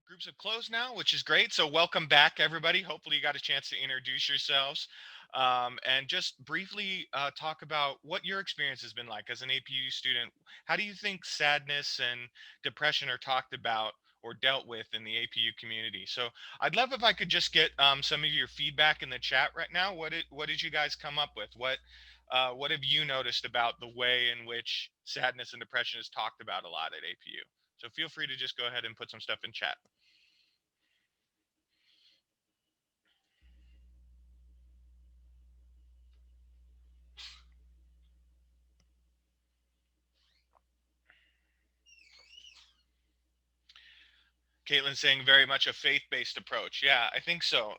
Groups have closed now, which is great. So, welcome back, everybody. Hopefully, you got a chance to introduce yourselves and just briefly talk about what your experience has been like as an APU student. How do you think sadness and depression are talked about or dealt with in the APU community? So, I'd love if I could just get some of your feedback in the chat right now. What did you guys come up with? What have you noticed about the way in which sadness and depression is talked about a lot at APU? So feel free to just go ahead and put some stuff in chat. Caitlin saying very much a faith-based approach. Yeah, I think so.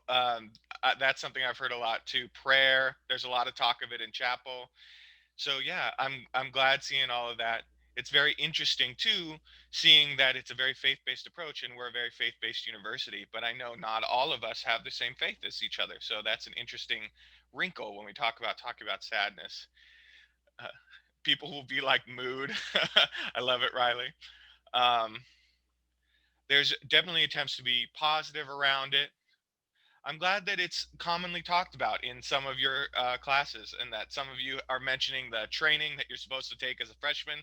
That's something I've heard a lot too. Prayer. There's a lot of talk of it in chapel. So yeah, I'm glad seeing all of that. It's very interesting too, seeing that it's a very faith-based approach, and we're a very faith-based university. But I know not all of us have the same faith as each other. So that's an interesting wrinkle when we talking about sadness. Uh, People will be like mood. I love it, Riley. Um, there's definitely attempts to be positive around it. I'm glad that it's commonly talked about in some of your classes, and that some of you are mentioning the training that you're supposed to take as a freshman.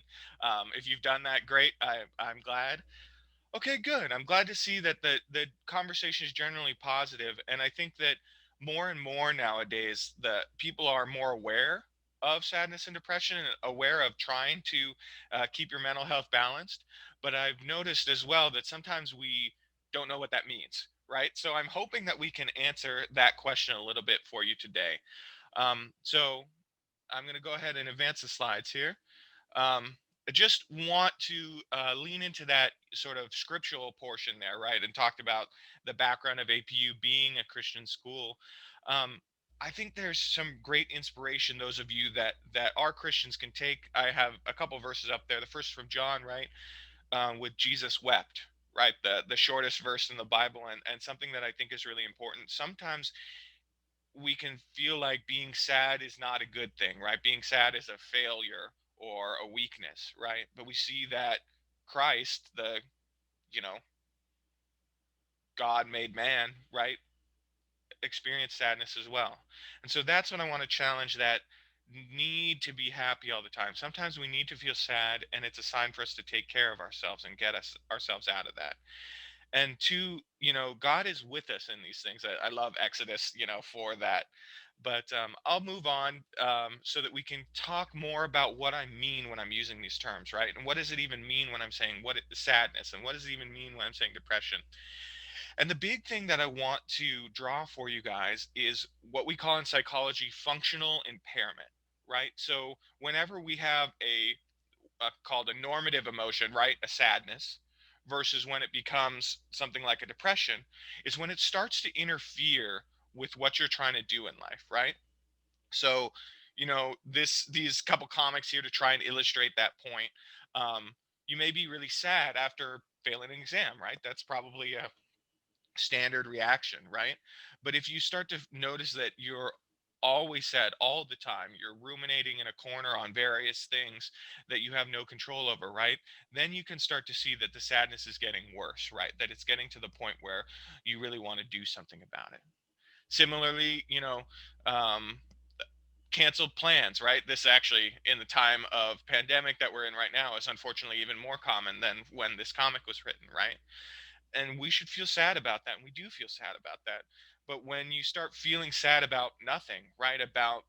If you've done that, great. I'm glad. Okay, good. I'm glad to see that the conversation is generally positive, and I think that more and more nowadays, the people are more aware of sadness and depression, and aware of trying to keep your mental health balanced. But I've noticed as well that sometimes we don't know what that means, right? So I'm hoping that we can answer that question a little bit for you today. So I'm going to go ahead and advance the slides here. I just want to lean into that sort of scriptural portion there, right? And talked about the background of APU being a Christian school. Um, I think there's some great inspiration those of you that are Christians can take. I have a couple verses up there. The first from John, right, with Jesus wept, right? The shortest verse in the Bible, and something that I think is really important. Sometimes we can feel like being sad is not a good thing, right? Being sad is a failure or a weakness, right? But we see that Christ, the, you know, God made man, right, experienced sadness as well. And so that's what I want to challenge, that need to be happy all the time. Sometimes we need to feel sad, and it's a sign for us to take care of ourselves and get ourselves out of that. And two, God is with us in these things. I love Exodus, for that. But I'll move on, so that we can talk more about what I mean when I'm using these terms, right? And what does it even mean when I'm saying sadness, and what does it even mean when I'm saying depression? And the big thing that I want to draw for you guys is what we call in psychology functional impairment, right? So whenever we have called a normative emotion, right? A sadness, versus when it becomes something like a depression, is when it starts to interfere with what you're trying to do in life, right? So, these couple comics here to try and illustrate that point. You may be really sad after failing an exam, right? That's probably a standard reaction, right? But if you start to notice that you're always sad all the time, you're ruminating in a corner on various things that you have no control over, right? Then you can start to see that the sadness is getting worse, right? That it's getting to the point where you really want to do something about it. Similarly, um, canceled plans, right? This actually, in the time of pandemic that we're in right now, is unfortunately even more common than when this comic was written, right? And we should feel sad about that, and we do feel sad about that. But when you start feeling sad about nothing, right, about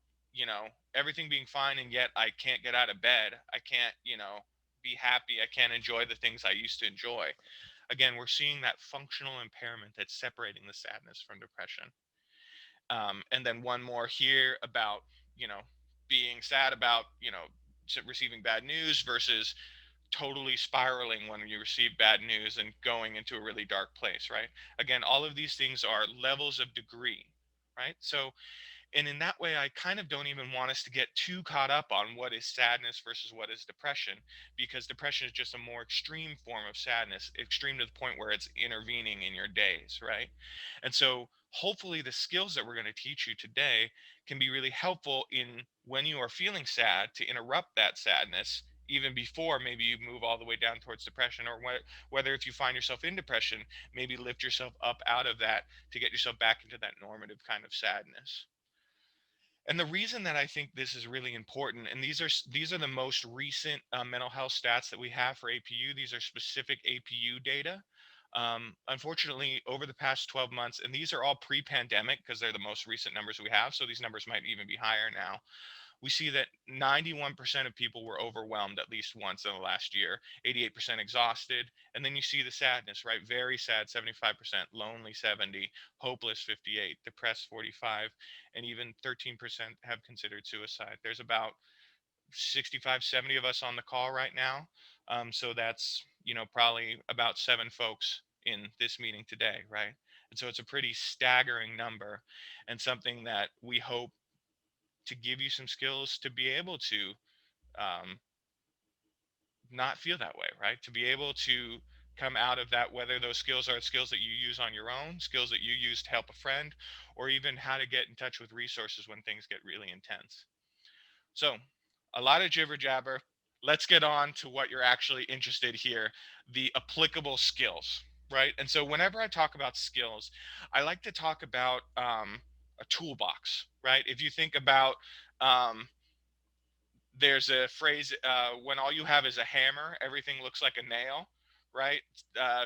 everything being fine, and yet I can't get out of bed, I can't be happy, I can't enjoy the things I used to enjoy, again, we're seeing that functional impairment that's separating the sadness from depression. And then one more here about being sad about receiving bad news versus totally spiraling when you receive bad news and going into a really dark place, right? Again, all of these things are levels of degree, right? So, and in that way, I kind of don't even want us to get too caught up on what is sadness versus what is depression, because depression is just a more extreme form of sadness, extreme to the point where it's intervening in your days, right? And so, hopefully, the skills that we're going to teach you today can be really helpful in when you are feeling sad to interrupt that sadness, even before maybe you move all the way down towards depression, or whether if you find yourself in depression, maybe lift yourself up out of that to get yourself back into that normative kind of sadness. And the reason that I think this is really important, and these are the most recent mental health stats that we have for APU. These are specific APU data. Unfortunately, over the past 12 months, and these are all pre-pandemic because they're the most recent numbers we have, so these numbers might even be higher now. We see that 91% of people were overwhelmed at least once in the last year, 88% exhausted, and then you see the sadness, right? Very sad, 75%, lonely, 70, hopeless, 58, depressed, 45, and even 13% have considered suicide. There's about 65, 70 of us on the call right now. So that's, probably about 7 folks in this meeting today, right? And so it's a pretty staggering number, and something that we hope to give you some skills to be able to um, not feel that way, right? To be able to come out of that, whether those skills are skills that you use on your own, skills that you use to help a friend, or even how to get in touch with resources when things get really intense. So, a lot of jibber jabber. Let's get on to what you're actually interested here, the applicable skills, right? And so, whenever I talk about skills, I like to talk about a toolbox, right? If you think about um, there's a phrase, when all you have is a hammer, everything looks like a nail, right?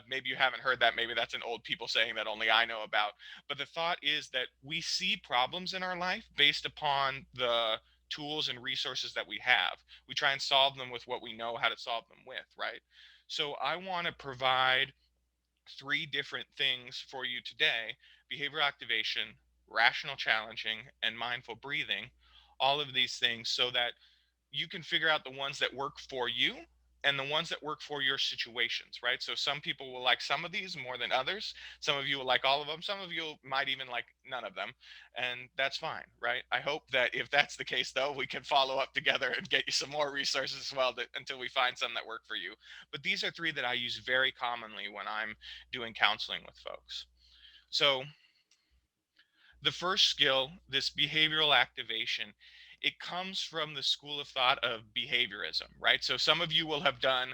Maybe you haven't heard that. Maybe that's an old people saying that only I know about. But the thought is that we see problems in our life based upon the tools and resources that we have. We try and solve them with what we know how to solve them with, right? So I want to provide 3 different things for you today: behavioral activation, rational challenging, and mindful breathing. All of these things so that you can figure out the ones that work for you and the ones that work for your situations, right? So some people will like some of these more than others. Some of you will like all of them. Some of you might even like none of them. And that's fine, right? I hope that if that's the case, though, we can follow up together and get you some more resources as well until we find some that work for you. But these are 3 that I use very commonly when I'm doing counseling with folks. So the first skill, this behavioral activation, it comes from the school of thought of behaviorism, right? So some of you will have done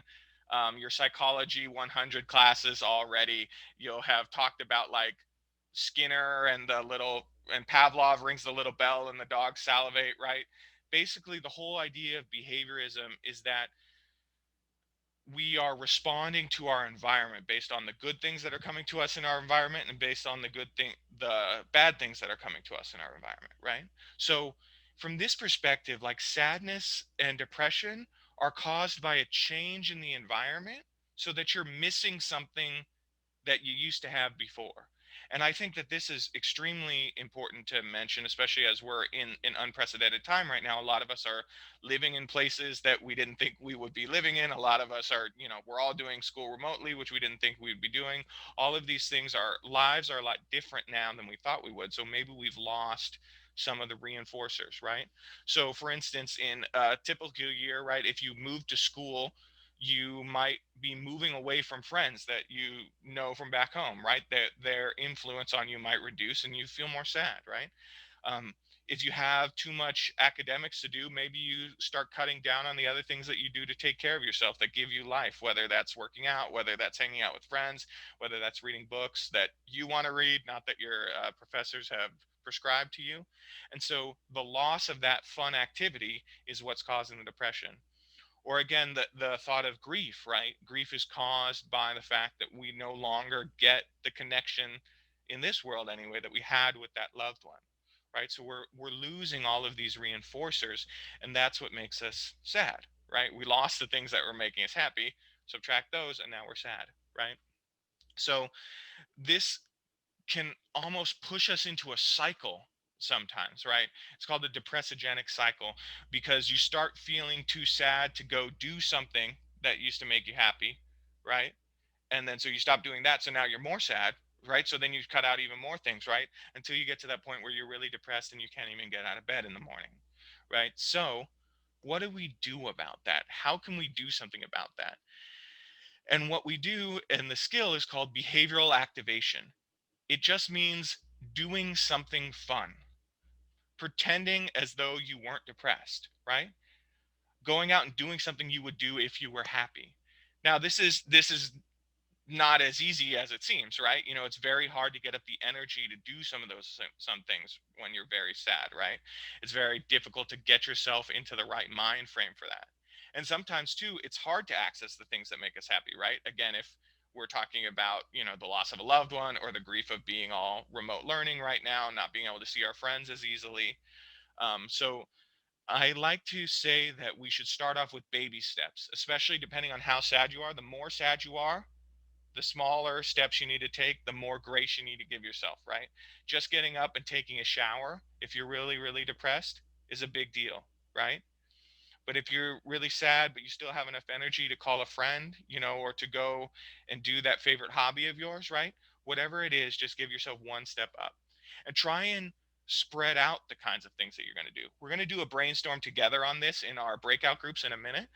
your psychology 100 classes already. You'll have talked about like Skinner and and Pavlov rings the little bell and the dogs salivate, right? Basically, the whole idea of behaviorism is that we are responding to our environment based on the good things that are coming to us in our environment, and based on the bad things that are coming to us in our environment, right? So from this perspective, like sadness and depression are caused by a change in the environment, so that you're missing something that you used to have before. And I think that this is extremely important to mention, especially as we're in an unprecedented time right now. A lot of us are living in places that we didn't think we would be living in. A lot of us are, we're all doing school remotely, which we didn't think we'd be doing. All of these things, our lives are a lot different now than we thought we would. So maybe we've lost some of the reinforcers, right? So for instance, in a typical year, right, if you move to school, you might be moving away from friends that you know from back home, right? That their influence on you might reduce and you feel more sad, right? Um, if you have too much academics to do, maybe you start cutting down on the other things that you do to take care of yourself that give you life, whether that's working out, whether that's hanging out with friends, whether that's reading books that you want to read, not that your professors have prescribed to you. And so the loss of that fun activity is what's causing the depression. Or again, the thought of grief, right? Grief is caused by the fact that we no longer get the connection in this world anyway that we had with that loved one, right? So we're losing all of these reinforcers, and that's what makes us sad, right? We lost the things that were making us happy, subtract those, and now we're sad, right? So this can almost push us into a cycle sometimes, right? It's called the depressogenic cycle, because you start feeling too sad to go do something that used to make you happy, right? And then so you stop doing that, so now you're more sad, right? So then you cut out even more things, right? Until you get to that point where you're really depressed and you can't even get out of bed in the morning, right? So what do we do about that? How can we do something about that? And what we do, and the skill is called behavioral activation. It just means doing something fun, pretending as though you weren't depressed, right? going out and doing something you would do if you were happy. Now, this is not as easy as it seems, right? You know, it's very hard to get up the energy to do some of those some things when you're very sad, right? It's very difficult to get yourself into the right mind frame for that. And sometimes too, it's hard to access the things that make us happy, right? Again, if we're talking about, you know, the loss of a loved one or the grief of being all remote learning right now, not being able to see our friends as easily. So I like to say that we should start off with baby steps, especially depending on how sad you are. The more sad you are, the smaller steps you need to take, the more grace you need to give yourself, right? Just getting up and taking a shower, if you're really, really depressed, is a big deal, right? But if you're really sad, but you still have enough energy to call a friend, you know, or to go and do that favorite hobby of yours, right? Whatever it is, just give yourself one step up and try and spread out the kinds of things that you're going to do. We're going to do a brainstorm together on this in our breakout groups in a minute,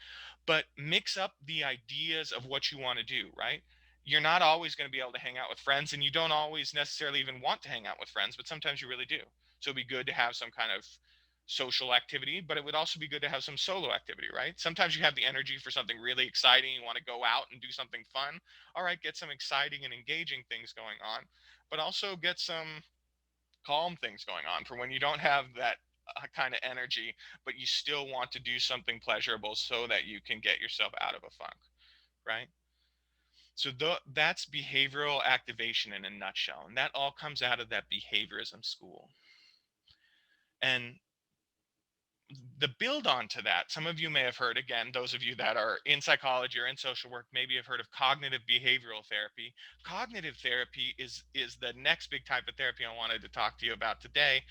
but mix up the ideas of what you want to do, right? You're not always going to be able to hang out with friends, and you don't always necessarily even want to hang out with friends, but sometimes you really do. So it'd be good to have some kind of social activity, but it would also be good to have some solo activity, right? Sometimes you have the energy for something really exciting, you want to go out and do something fun. All right, get some exciting and engaging things going on, but also get some calm things going on for when you don't have that kind of energy, but you still want to do something pleasurable so that you can get yourself out of a funk, right? So that's behavioral activation in a nutshell, and that all comes out of that behaviorism school. And the build on to that, some of you may have heard, again, those of you that are in psychology or in social work, maybe have heard of cognitive behavioral therapy. Cognitive therapy is the next big type of therapy I wanted to talk to you about today.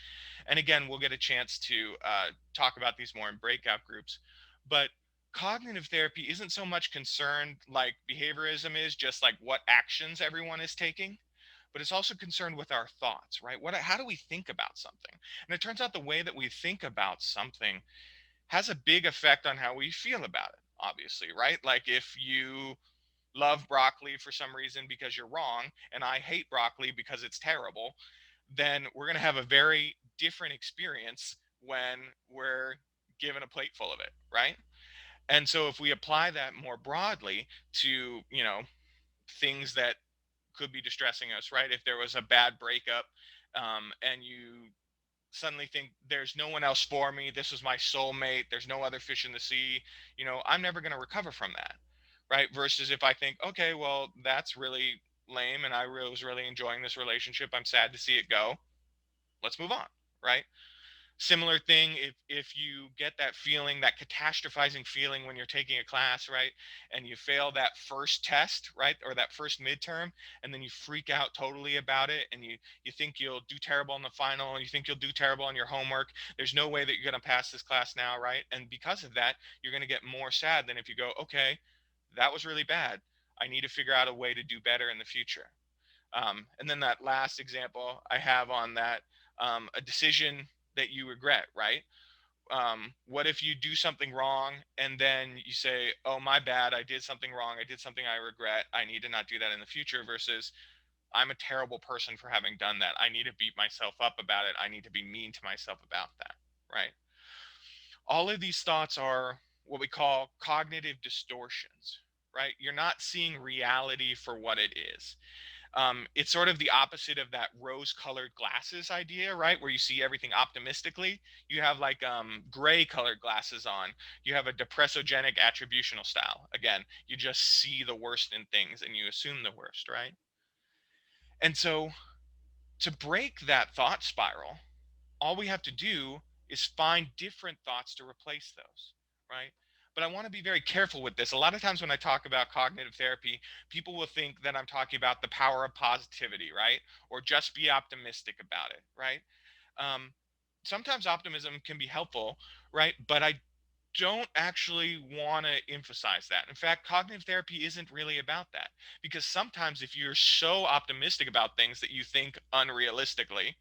And again, we'll get a chance to talk about these more in breakout groups. But cognitive therapy isn't so much concerned like behaviorism is, just like what actions everyone is taking, but it's also concerned with our thoughts, right? How do we think about something? And it turns out the way that we think about something has a big effect on how we feel about it, obviously, right? Like if you love broccoli for some reason because you're wrong, and I hate broccoli because it's terrible, then we're going to have a very different experience when we're given a plate full of it, right? And so if we apply that more broadly to, you know, things that could be distressing us, right? If there was a bad breakup, and you suddenly think there's no one else for me, this was my soulmate, there's no other fish in the sea, you know, I'm never going to recover from that, right? Versus if I think, okay, well, that's really lame and I was really enjoying this relationship, I'm sad to see it go, let's move on, right? Similar thing if you get that feeling, that catastrophizing feeling when you're taking a class, right, and you fail that first test, right, or that first midterm, and then you freak out totally about it, and you think you'll do terrible in the final, and you think you'll do terrible on your homework, there's no way that you're going to pass this class now, right? And because of that, you're going to get more sad than if you go, okay, that was really bad, I need to figure out a way to do better in the future. And then that last example I have on that, a decision that you regret, right? What if you do something wrong and then you say, oh, my bad, I did something wrong, I did something I regret, I need to not do that in the future, versus I'm a terrible person for having done that, I need to beat myself up about it, I need to be mean to myself about that, right? All of these thoughts are what we call cognitive distortions, right? You're not seeing reality for what it is. It's sort of the opposite of that rose-colored glasses idea, right? Where you see everything optimistically. You have like gray-colored glasses on. You have a depressogenic attributional style. Again, you just see the worst in things and you assume the worst, right? And so to break that thought spiral, all we have to do is find different thoughts to replace those, right? But I want to be very careful with this. A lot of times when I talk about cognitive therapy, people will think that I'm talking about the power of positivity, right? Or just be optimistic about it, right? Um, Sometimes optimism can be helpful, right? But I don't actually want to emphasize that. In fact, cognitive therapy isn't really about that, because sometimes if you're so optimistic about things that you think unrealistically,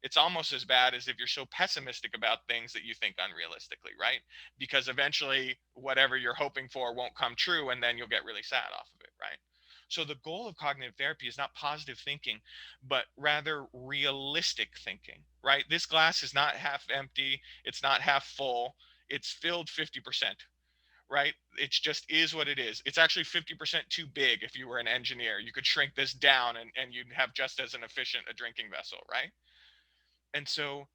it's almost as bad as if you're so pessimistic about things that you think unrealistically, right? Because eventually whatever you're hoping for won't come true and then you'll get really sad off of it, right? So the goal of cognitive therapy is not positive thinking, but rather realistic thinking, right? This glass is not half empty, it's not half full. it's filled 50%, right? It just is what it is. It's actually 50% too big. If you were an engineer, you could shrink this down, and you'd have just as an efficient a drinking vessel, right? And so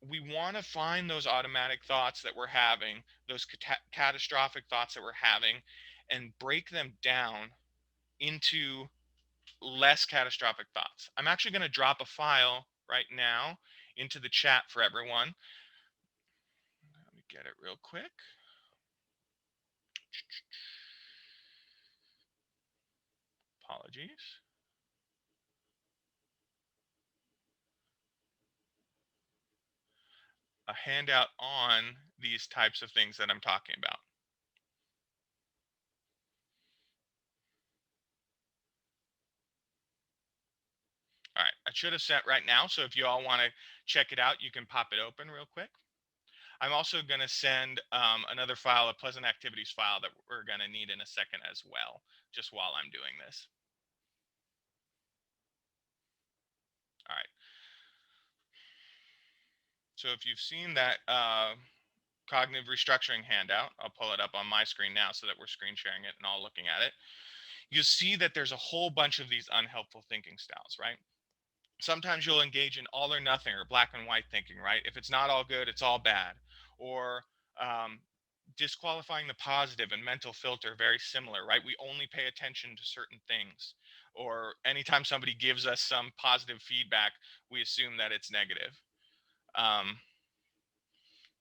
we want to find those automatic thoughts that we're having, those catastrophic thoughts that we're having, and break them down into less catastrophic thoughts. I'm actually going to drop a file right now into the chat for everyone. Let me get it real quick. Apologies. A handout on these types of things that I'm talking about. All right, I should have set right now, so if you all want to check it out, you can pop it open real quick. I'm also going to send another file, a pleasant activities file that we're going to need in a second as well, just while I'm doing this. All right. So if you've seen that cognitive restructuring handout, I'll pull it up on my screen now so that we're screen sharing it and all looking at it. You see that there's a whole bunch of these unhelpful thinking styles, right? Sometimes you'll engage in all or nothing or black and white thinking, right? If it's not all good, it's all bad. Or um, disqualifying the positive and mental filter, very similar, right? We only pay attention to certain things. Or anytime somebody gives us some positive feedback, we assume that it's negative. Um,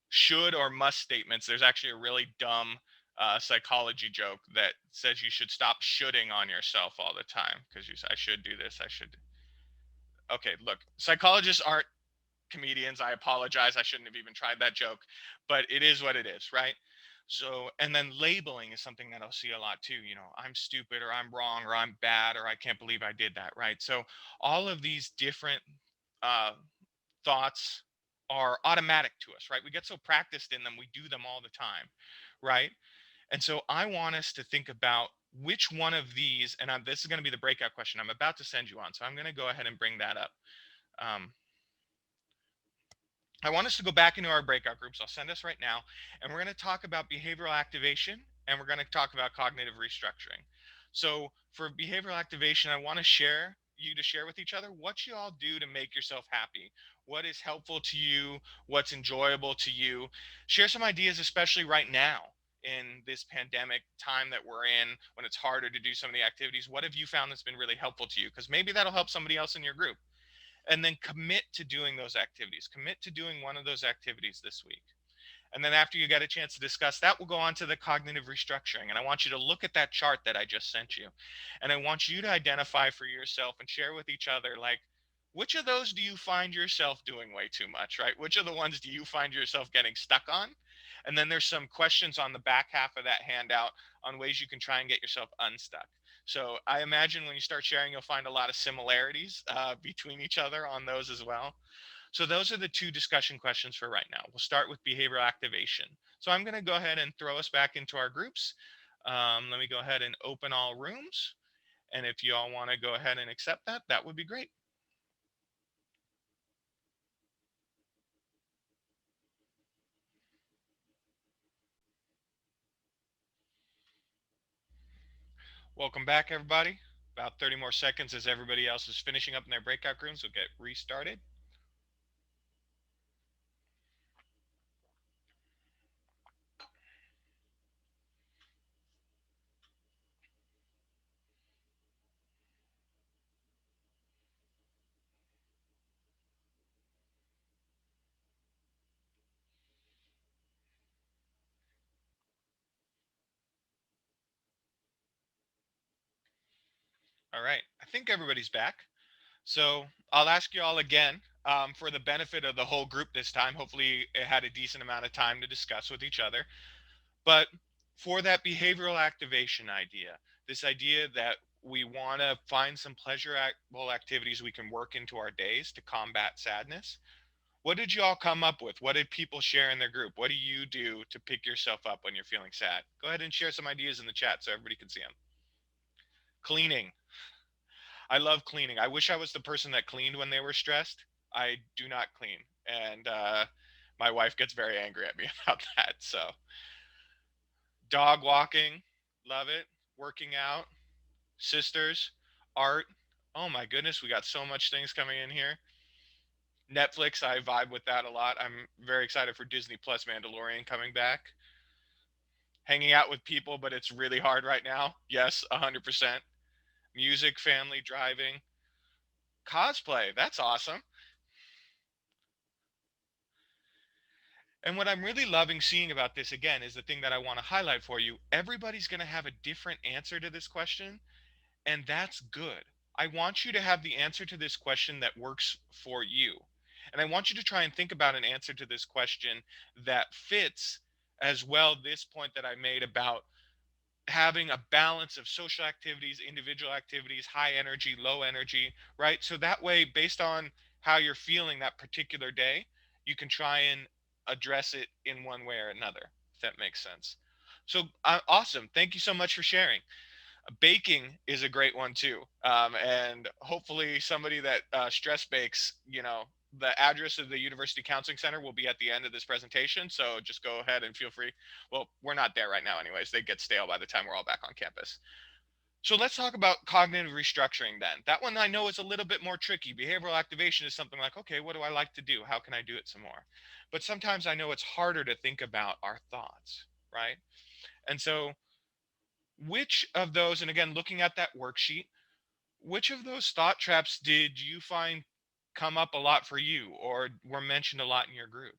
should or must statements. There's actually a really dumb psychology joke that says you should stop shoulding on yourself all the time because you say, I should do this. I should. Okay, look, psychologists aren't comedians. I apologize. I shouldn't have even tried that joke, but it is what it is, right? So, and then labeling is something that I'll see a lot too. You know, I'm stupid or I'm wrong or I'm bad or I can't believe I did that, right? So, all of these different uh, thoughts are automatic to us, right? We get so practiced in them, we do them all the time, right? And so I want us to think about which one of these, and this is going to be the breakout question I'm about to send you on. So I'm going to go ahead and bring that up. Um, I want us to go back into our breakout groups. I'll send us right now, and we're going to talk about behavioral activation, and we're going to talk about cognitive restructuring. So for behavioral activation, I want to share with each other what you all do to make yourself happy. What is helpful to you? What's enjoyable to you? Share some ideas, especially right now in this pandemic time that we're in, when it's harder to do some of the activities. What have you found that's been really helpful to you? Because maybe that'll help somebody else in your group. And then commit to doing those activities. Commit to doing one of those activities this week. And then after you get a chance to discuss that, we'll go on to the cognitive restructuring. And I want you to look at that chart that I just sent you. And I want you to identify for yourself and share with each other, like, which of those do you find yourself doing way too much, right? Which of the ones do you find yourself getting stuck on? And then there's some questions on the back half of that handout on ways you can try and get yourself unstuck. So I imagine when you start sharing, you'll find a lot of similarities between each other on those as well. So those are the two discussion questions for right now. We'll start with behavioral activation. So I'm going to go ahead and throw us back into our groups. Let me go ahead and open all rooms. And if you all want to go ahead and accept that, that would be great. Welcome back, everybody. About 30 more seconds as everybody else is finishing up in their breakout rooms. We'll get restarted. All right. I think everybody's back. So I'll ask you all again for the benefit of the whole group this time. Hopefully, it had a decent amount of time to discuss with each other. But for that behavioral activation idea, this idea that we want to find some pleasurable activities we can work into our days to combat sadness. What did you all come up with? What did people share in their group? What do you do to pick yourself up when you're feeling sad? Go ahead and share some ideas in the chat so everybody can see them. Cleaning. I love cleaning. I wish I was the person that cleaned when they were stressed. I do not clean. And My wife gets very angry at me about that. So, dog walking, love it. Working out, sisters, art. Oh my goodness, we got so much things coming in here. Netflix, I vibe with that a lot. I'm very excited for Disney Plus Mandalorian coming back. Hanging out with people, but it's really hard right now. Yes, 100%. Music, family, driving, cosplay. That's awesome. And what I'm really loving seeing about this again is the thing that I want to highlight for you. Everybody's going to have a different answer to this question, and that's good. I want you to have the answer to this question that works for you. And I want you to try and think about an answer to this question that fits as well this point that I made about having a balance of social activities, individual activities, high energy, low energy, right? So that way, based on how you're feeling that particular day, you can try and address it in one way or another, if that makes sense. So, awesome. Thank you so much for sharing. Baking is a great one too, and hopefully somebody that stress bakes, the address of the university counseling center will be at the end of this presentation, so just go ahead and feel free. Well, we're not there right now anyways, they get stale by the time we're all back on campus. So let's talk about cognitive restructuring then. That one I know is a little bit more tricky. Behavioral activation is something like, okay, what do I like to do, how can I do it some more? But sometimes I know it's harder to think about our thoughts, right? And so which of those, and again, looking at that worksheet, which of those thought traps did you find come up a lot for you or were mentioned a lot in your group?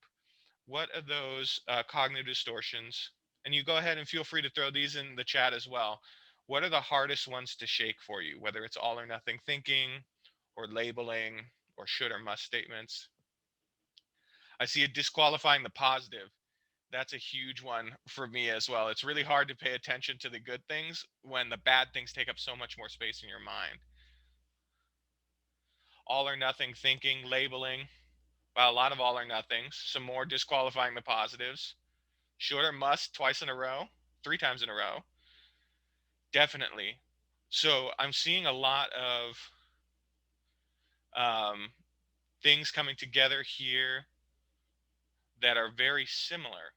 What of those cognitive distortions, and you go ahead and feel free to throw these in the chat as well, what are the hardest ones to shake for you, whether it's all or nothing thinking or labeling or should or must statements? I see it disqualifying the positive. That's a huge one for me as well. It's really hard to pay attention to the good things when the bad things take up so much more space in your mind. All or nothing thinking, labeling, well, a lot of all or nothings, some more disqualifying the positives. Should or must twice in a row, three times in a row, definitely. So I'm seeing a lot of um, things coming together here that are very similar.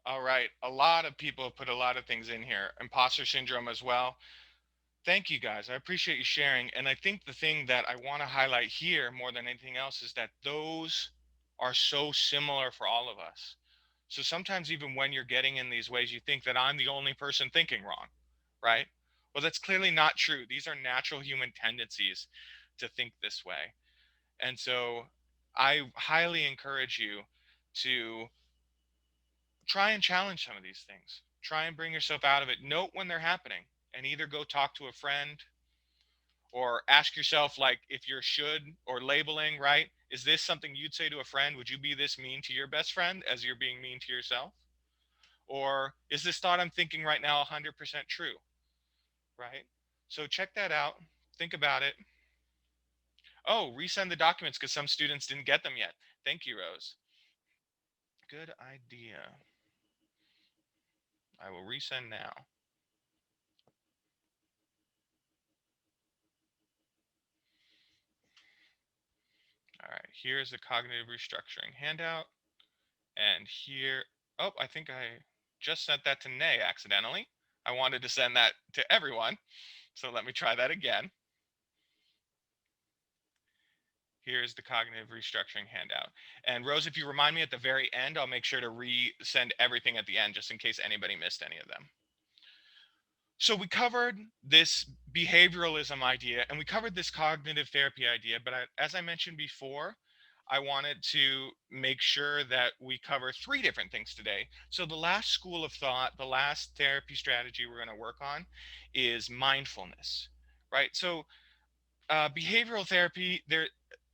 All right, a lot of people have put a lot of things in here. Imposter syndrome as well. Thank you guys. I appreciate you sharing. And I think the thing that I want to highlight here more than anything else is that those are so similar for all of us. So sometimes, even when you're getting in these ways, you think that I'm the only person thinking wrong, right? Well, that's clearly not true. These are natural human tendencies to think this way. And so I highly encourage you to try and challenge some of these things. Try and bring yourself out of it. Note when they're happening and either go talk to a friend or ask yourself, like, if you're should or labeling, right? Is this something you'd say to a friend? Would you be this mean to your best friend as you're being mean to yourself? Or is this thought I'm thinking right now 100% true, right? So check that out. Think about it. Oh, resend the documents because some students didn't get them yet. Thank you, Rose. Good idea. I will resend now. All right, here's the cognitive restructuring handout. And here, oh, I think I just sent that to Nay accidentally. I wanted to send that to everyone. So let me try that again. Here's the cognitive restructuring handout. And Rose, if you remind me at the very end, I'll make sure to resend everything at the end just in case anybody missed any of them. So we covered this behavioralism idea and we covered this cognitive therapy idea, but as I mentioned before, I wanted to make sure that we cover three different things today. So the last school of thought, the last therapy strategy we're going to work on is mindfulness, right? So behavioral therapy, there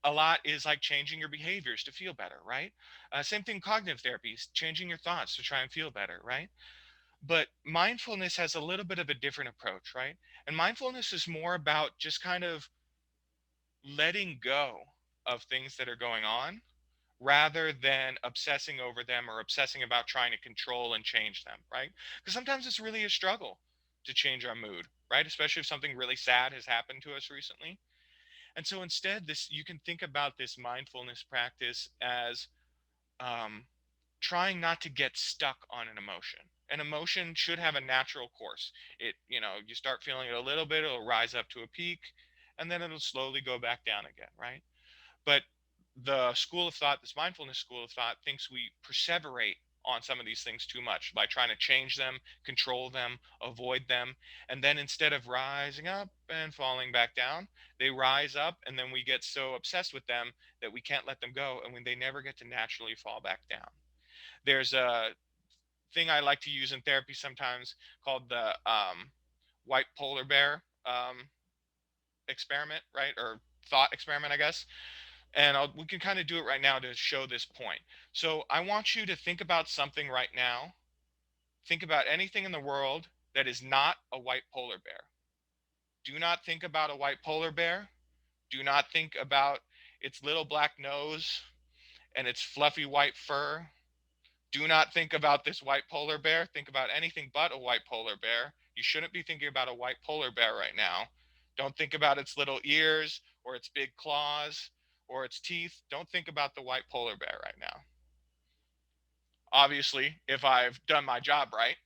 A lot is like changing your behaviors to feel better, right? Same thing, cognitive therapy is changing your thoughts to try and feel better, right? But mindfulness has a little bit of a different approach, right? And mindfulness is more about just kind of letting go of things that are going on rather than obsessing over them or obsessing about trying to control and change them, right? Because sometimes it's really a struggle to change our mood, right? Especially if something really sad has happened to us recently. And so instead, this you can think about this mindfulness practice as um, trying not to get stuck on an emotion. An emotion should have a natural course. You start feeling it a little bit, it'll rise up to a peak, and then it'll slowly go back down again, right? But the school of thought, this mindfulness school of thought, thinks we perseverate on some of these things too much by trying to change them, control them, avoid them. And then instead of rising up and falling back down, they rise up, and then we get so obsessed with them that we can't let them go. And when they never get to naturally fall back down. There's a thing I like to use in therapy sometimes called the white polar bear experiment, right? Or thought experiment, I guess. And we can kind of do it right now to show this point. So I want you to think about something right now. Think about anything in the world that is not a white polar bear. Do not think about a white polar bear. Do not think about its little black nose and its fluffy white fur. Do not think about this white polar bear. Think about anything but a white polar bear. You shouldn't be thinking about a white polar bear right now. Don't think about its little ears or its big claws or its teeth. Don't think about the white polar bear right now. Obviously, if I've done my job right,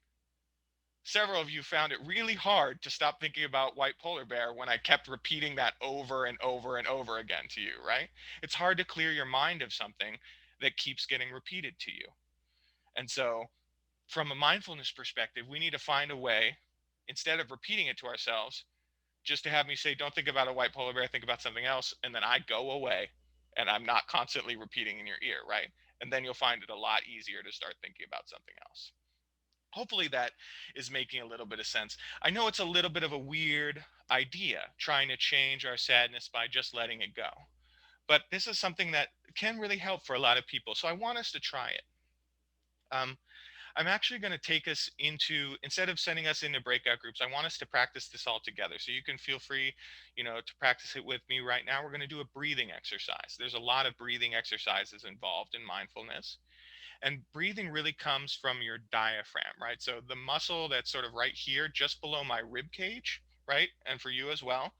several of you found it really hard to stop thinking about white polar bear when I kept repeating that over and over and over again to you, right? It's hard to clear your mind of something that keeps getting repeated to you. And so from a mindfulness perspective, we need to find a way, instead of repeating it to ourselves, just to have me say, don't think about a white polar bear, think about something else. And then I go away and I'm not constantly repeating in your ear, right? And then you'll find it a lot easier to start thinking about something else. Hopefully that is making a little bit of sense. I know it's a little bit of a weird idea trying to change our sadness by just letting it go. But this is something that can really help for a lot of people. So I want us to try it. Um, I'm actually going to take us into, instead of sending us into breakout groups, I want us to practice this all together. So you can feel free, to practice it with me right now. We're going to do a breathing exercise. There's a lot of breathing exercises involved in mindfulness. And breathing really comes from your diaphragm, right? So the muscle that's sort of right here, just below my rib cage, right? And for you as well,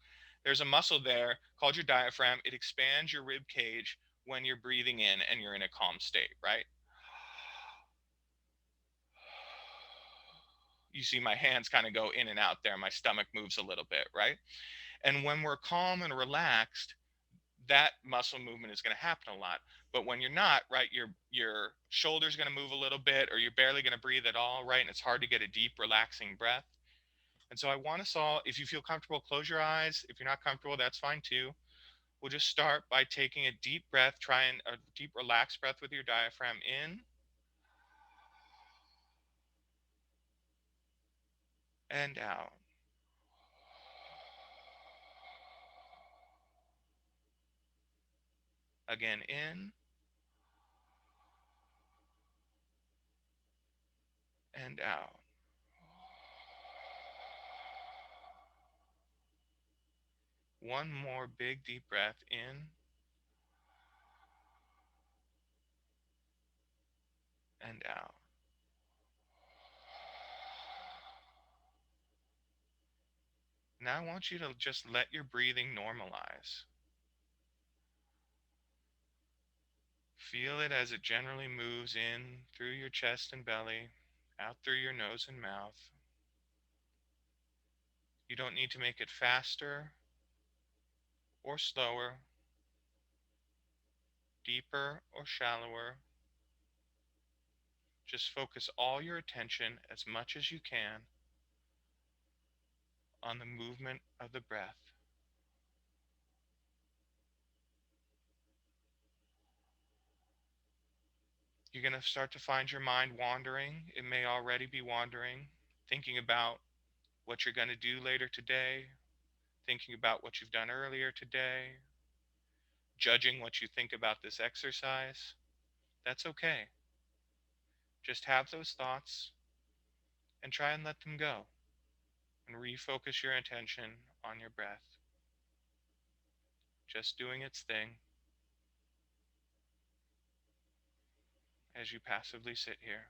there's a muscle there called your diaphragm. It expands your rib cage when you're breathing in and you're in a calm state, right? You see my hands kind of go in and out there. My stomach moves a little bit, right? And when we're calm and relaxed, that muscle movement is going to happen a lot. But when you're not, right, your shoulders going to move a little bit, or you're barely going to breathe at all, right? And it's hard to get a deep, relaxing breath. And so I want us all, if you feel comfortable, close your eyes. If you're not comfortable, that's fine too. We'll just start by taking a deep breath, trying a deep, relaxed breath with your diaphragm in and out. Again, in and out. One more big, deep breath in and out. Now I want you to just let your breathing normalize. Feel it as it generally moves in through your chest and belly, out through your nose and mouth. You don't need to make it faster or slower, deeper or shallower. Just focus all your attention as much as you can on the movement of the breath. You're going to start to find your mind wandering. It may already be wandering, thinking about what you're going to do later today, thinking about what you've done earlier today, judging what you think about this exercise, that's okay. Just have those thoughts and try and let them go and refocus your attention on your breath, just doing its thing as you passively sit here.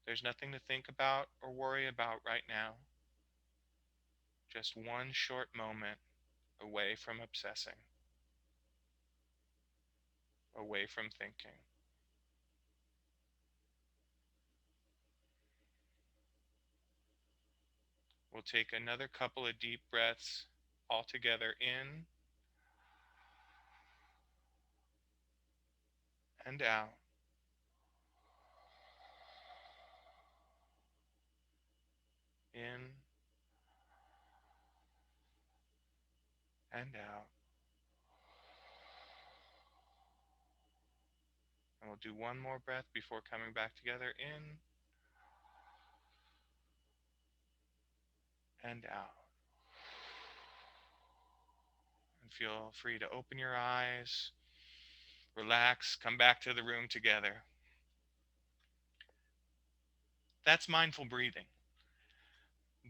There's nothing to think about or worry about right now, just one short moment away from obsessing, away from thinking. We'll take another couple of deep breaths all together in and out. In and out. And we'll do one more breath before coming back together. In and out. And feel free to open your eyes, relax, come back to the room together. That's mindful breathing.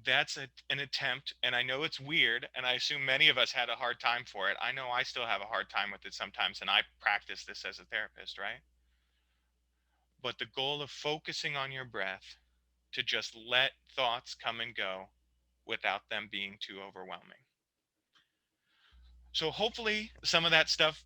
That's an attempt, and I know it's weird, and I assume many of us had a hard time for it. I know I still have a hard time with it sometimes, and I practice this as a therapist, right? But the goal of focusing on your breath to just let thoughts come and go without them being too overwhelming. So hopefully some of that stuff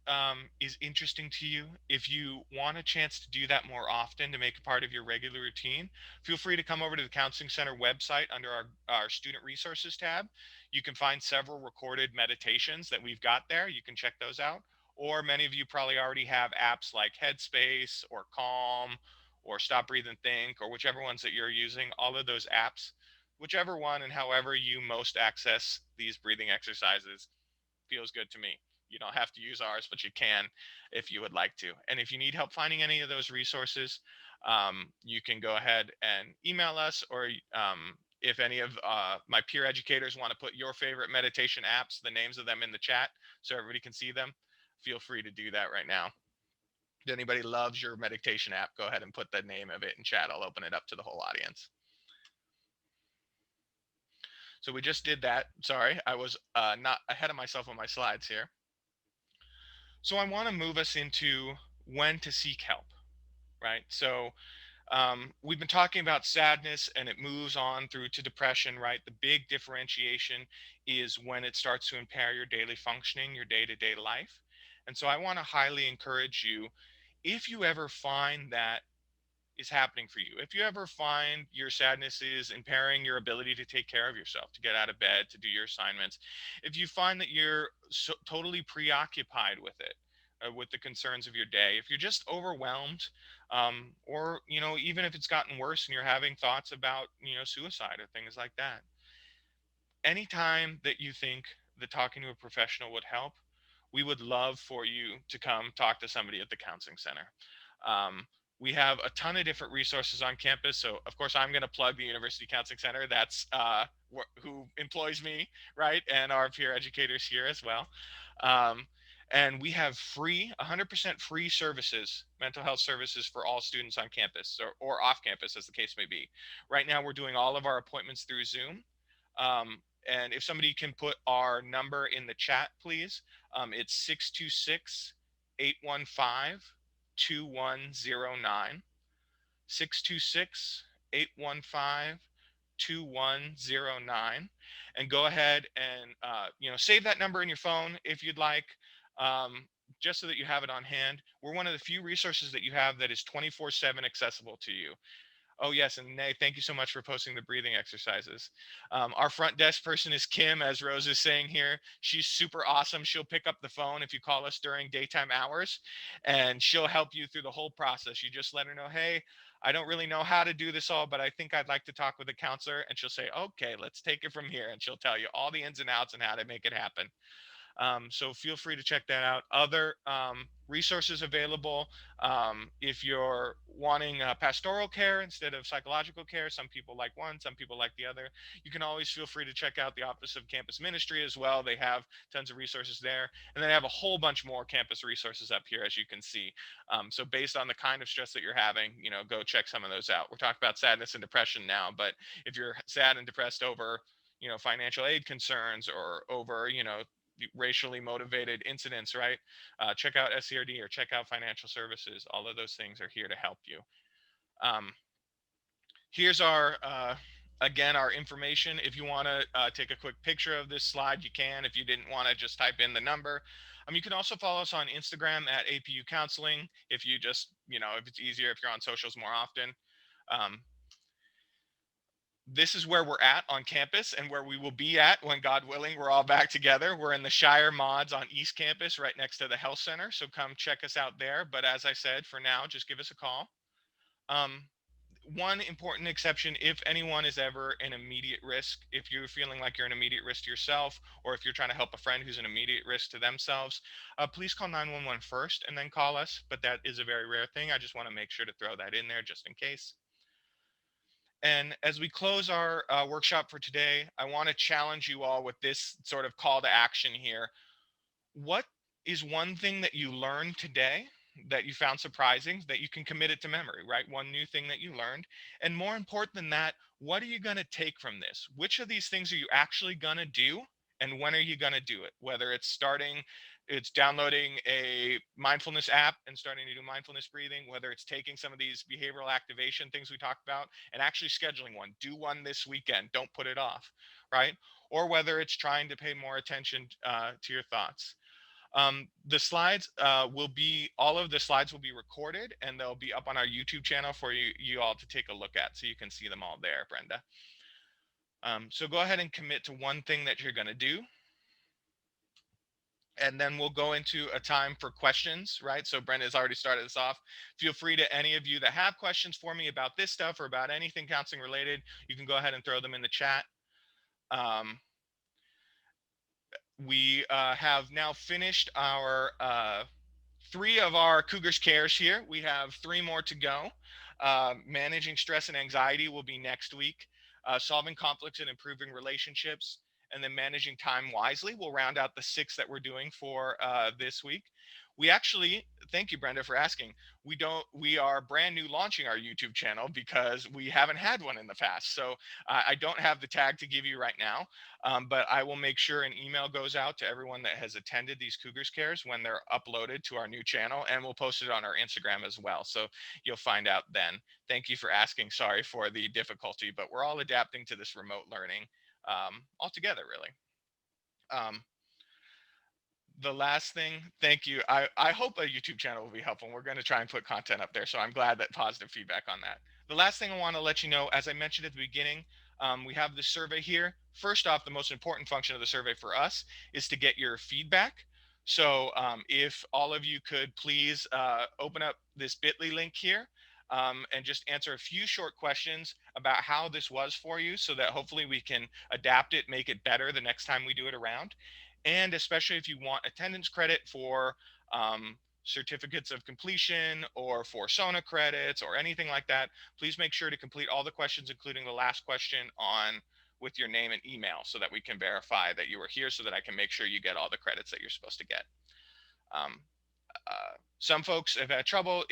is interesting to you. If you want a chance to do that more often to make it part of your regular routine, feel free to come over to the Counseling Center website under our Student Resources tab. You can find several recorded meditations that we've got there. You can check those out. Or many of you probably already have apps like Headspace or Calm or Stop, Breathe, and Think, or whichever ones that you're using. All of those apps, whichever one and however you most access these breathing exercises, feels good to me. You don't have to use ours, but you can if you would like to. And if you need help finding any of those resources, you can go ahead and email us, or if any of my peer educators want to put your favorite meditation apps, the names of them in the chat so everybody can see them, feel free to do that right now. If anybody loves your meditation app, go ahead and put the name of it in chat. I'll open it up to the whole audience. So we just did that. Sorry, I was not ahead of myself on my slides here. So I want to move us into when to seek help, right? So we've been talking about sadness and it moves on through to depression, right? The big differentiation is when it starts to impair your daily functioning, your day to day life. And so I want to highly encourage you, if you ever find that is happening for you, if you ever find your sadness is impairing your ability to take care of yourself, to get out of bed, to do your assignments, if you find that you're totally preoccupied with it, with the concerns of your day, if you're just overwhelmed, or even if it's gotten worse and you're having thoughts about suicide or things like that, anytime that you think that talking to a professional would help, we would love for you to come talk to somebody at the counseling center. Um, we have a ton of different resources on campus. So, of course, I'm going to plug the University Counseling Center. That's who employs me, right? And our peer educators here as well. Um, and we have 100% free services, mental health services for all students on campus or off campus, as the case may be. Right now, we're doing all of our appointments through Zoom. And if somebody can put our number in the chat, please. It's 626 815 2109. 626 815 2109. And go ahead and save that number in your phone if you'd like, um, just so that you have it on hand. We're one of the few resources that you have that is 24/7 accessible to you. Oh, yes. And Nay, thank you so much for posting the breathing exercises. Our front desk person is Kim, as Rose is saying here. She's super awesome. She'll pick up the phone if you call us during daytime hours, and she'll help you through the whole process. You just let her know, hey, I don't really know how to do this all, but I think I'd like to talk with a counselor. And she'll say, okay, let's take it from here. And she'll tell you all the ins and outs and how to make it happen. So feel free to check that out. Other resources available. If you're wanting pastoral care instead of psychological care, some people like one, some people like the other. You can always feel free to check out the Office of Campus Ministry as well. They have tons of resources there. And then they have a whole bunch more campus resources up here, as you can see. So based on the kind of stress that you're having, go check some of those out. We're talking about sadness and depression now, but if you're sad and depressed over, financial aid concerns or over, racially motivated incidents, right? Check out SCRD or check out financial services. All of those things are here to help you. Um, Here's our again, our information. If you want to take a quick picture of this slide, you can. If you didn't want to, just type in the number. You can also follow us on Instagram at APU Counseling. If you just, if it's easier, if you're on socials more often. Um, this is where we're at on campus and where we will be at when, God willing, we're all back together. We're in the Shire Mods on East Campus, right next to the health center. So come check us out there. But as I said, for now, just give us a call. Um, One important exception: if anyone is ever an immediate risk, if you're feeling like you're an immediate risk to yourself, or if you're trying to help a friend who's an immediate risk to themselves, please call 911 first and then call us. But that is a very rare thing. I just want to make sure to throw that in there just in case. And as we close our workshop for today, I want to challenge you all with this sort of call to action here. What is one thing that you learned today that you found surprising that you can commit it to memory, right? One new thing that you learned. And more important than that, what are you going to take from this? Which of these things are you actually going to do? And when are you going to do it? Whether it's downloading a mindfulness app and starting to do mindfulness breathing, whether it's taking some of these behavioral activation things we talked about and actually scheduling one, do one this weekend, don't put it off, right? Or whether it's trying to pay more attention to your thoughts. The slides all of the slides will be recorded and they'll be up on our YouTube channel for you all to take a look at, so you can see them all there, Brenda. So go ahead and commit to one thing that you're going to do. And then we'll go into a time for questions, right? So Brenda's already started us off. Feel free to, any of you that have questions for me about this stuff or about anything counseling related, you can go ahead and throw them in the chat. We have now finished our 3 of our Cougars Cares here. We have 3 more to go. Managing stress and anxiety will be next week. Solving conflicts and improving relationships, and then managing time wisely will round out the 6 that we're doing for this week. We actually, thank you, Brenda, for asking. We are brand new launching our YouTube channel because we haven't had one in the past. So I don't have the tag to give you right now, but I will make sure an email goes out to everyone that has attended these Cougars Cares when they're uploaded to our new channel, and we'll post it on our Instagram as well. So you'll find out then. Thank you for asking. Sorry for the difficulty, but we're all adapting to this remote learning all together, really. The last thing, thank you. I hope a YouTube channel will be helpful. We're going to try and put content up there. So I'm glad that positive feedback on that. The last thing I want to let you know, as I mentioned at the beginning, we have the survey here. First off, the most important function of the survey for us is to get your feedback. So if all of you could please open up this bit.ly link here and just answer a few short questions about how this was for you, so that hopefully we can adapt it, make it better the next time we do it around. And especially if you want attendance credit for certificates of completion or for SONA credits or anything like that, please make sure to complete all the questions, including the last question, on with your name and email, so that we can verify that you were here, so that I can make sure you get all the credits that you're supposed to get. Some folks have had trouble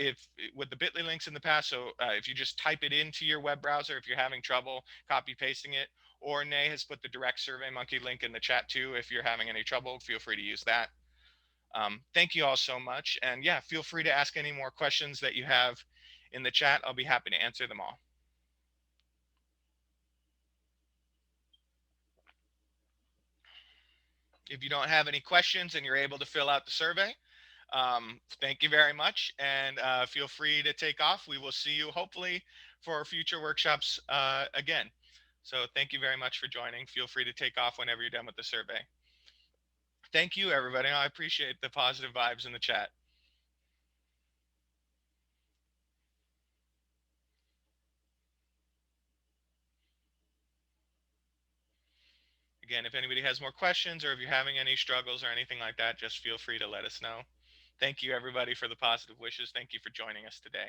with the bit.ly links in the past. So if you just type it into your web browser, if you're having trouble copy pasting it, or Nay has put the direct SurveyMonkey link in the chat too. If you're having any trouble, feel free to use that. Thank you all so much. And yeah, feel free to ask any more questions that you have in the chat. I'll be happy to answer them all. If you don't have any questions and you're able to fill out the survey, thank you very much, and feel free to take off. We will see you hopefully for future workshops again. So thank you very much for joining. Feel free to take off whenever you're done with the survey. Thank you, everybody. I appreciate the positive vibes in the chat. Again, if anybody has more questions or if you're having any struggles or anything like that, just feel free to let us know. Thank you, everybody, for the positive wishes. Thank you for joining us today.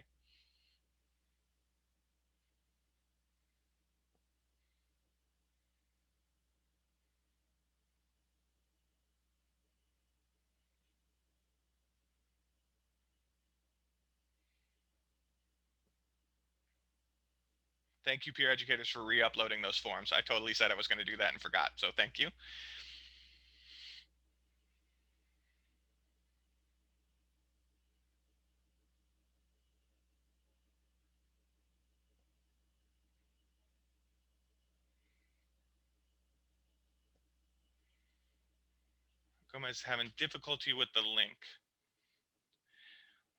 Thank you, peer educators, for re-uploading those forms. I totally said I was going to do that and forgot, so thank you. Gomez having difficulty with the link.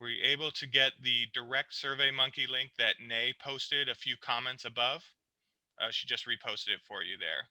Were you able to get the direct SurveyMonkey link that Nay posted a few comments above? She just reposted it for you there.